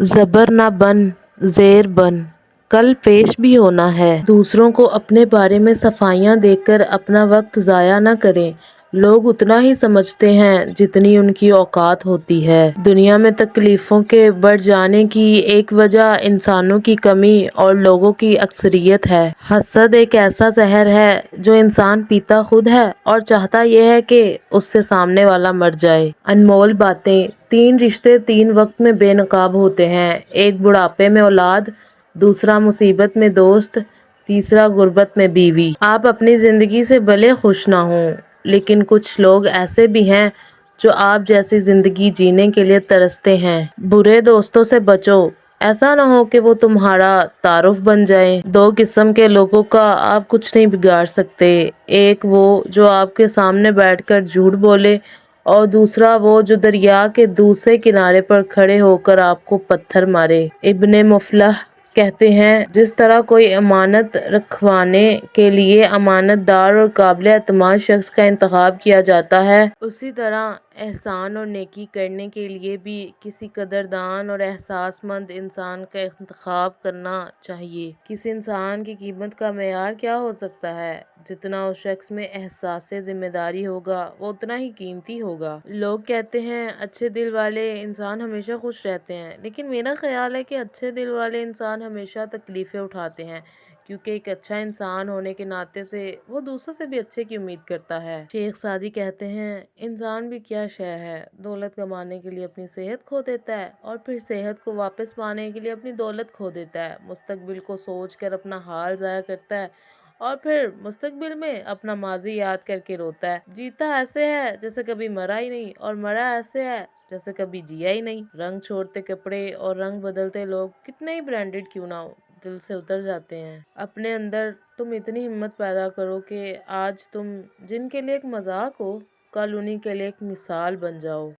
زبر نہ بن زیر بن، کل پیش بھی ہونا ہے۔ دوسروں کو اپنے بارے میں صفائیاں دے کر اپنا وقت ضائع نہ کریں۔ لوگ اتنا ہی سمجھتے ہیں جتنی ان کی اوقات ہوتی ہے۔ دنیا میں تکلیفوں کے بڑھ جانے کی ایک وجہ انسانوں کی کمی اور لوگوں کی اکثریت ہے۔ حسد ایک ایسا زہر ہے جو انسان پیتا خود ہے اور چاہتا یہ ہے کہ اس سے سامنے والا مر جائے۔ انمول باتیں: تین رشتے تین وقت میں بے نقاب ہوتے ہیں، ایک بڑھاپے میں اولاد، دوسرا مصیبت میں دوست، تیسرا غربت میں بیوی۔ آپ اپنی زندگی سے بھلے خوش نہ ہوں، لیکن کچھ لوگ ایسے بھی ہیں جو آپ جیسی زندگی جینے کے لیے ترستے ہیں۔ برے دوستوں سے بچو، ایسا نہ ہو کہ وہ تمہارا تعارف بن جائیں۔ دو قسم کے لوگوں کا آپ کچھ نہیں بگاڑ سکتے، ایک وہ جو آپ کے سامنے بیٹھ کر جھوٹ بولے اور دوسرا وہ جو دریا کے دوسرے کنارے پر کھڑے ہو کر آپ کو پتھر مارے۔ ابن مفلح کہتے ہیں، جس طرح کوئی امانت رکھوانے کے لیے امانت دار اور قابل اعتماد شخص کا انتخاب کیا جاتا ہے، اسی طرح احسان اور نیکی کرنے کے لیے بھی کسی قدردان اور احساس مند انسان کا انتخاب کرنا چاہیے۔ کسی انسان کی قیمت کا معیار کیا ہو سکتا ہے؟ جتنا اس شخص میں احساس ذمہ داری ہوگا وہ اتنا ہی قیمتی ہوگا۔ لوگ کہتے ہیں اچھے دل والے انسان ہمیشہ خوش رہتے ہیں، لیکن میرا خیال ہے کہ اچھے دل والے انسان ہمیشہ تکلیفیں اٹھاتے ہیں، کیونکہ ایک اچھا انسان ہونے کے ناطے سے وہ دوسروں سے بھی اچھے کی امید کرتا ہے۔ شیخ سعدی کہتے ہیں، انسان بھی کیا شے ہے، دولت کمانے کے لیے اپنی صحت کھو دیتا ہے اور پھر صحت کو واپس پانے کے لیے اپنی دولت کھو دیتا ہے، مستقبل کو سوچ کر اپنا حال ضائع کرتا ہے اور پھر مستقبل میں اپنا ماضی یاد کر کے روتا ہے۔ جیتا ایسے ہے جیسے کبھی مرا ہی نہیں اور مرا ایسے ہے جیسے کبھی جیا ہی نہیں۔ رنگ چھوڑتے کپڑے اور رنگ بدلتے لوگ کتنے ہی برانڈڈ کیوں نہ ہو، دل سے اتر جاتے ہیں۔ اپنے اندر تم اتنی ہمت پیدا کرو کہ آج تم جن کے لیے ایک مذاق ہو، کل انہی کے لیے ایک مثال بن جاؤ۔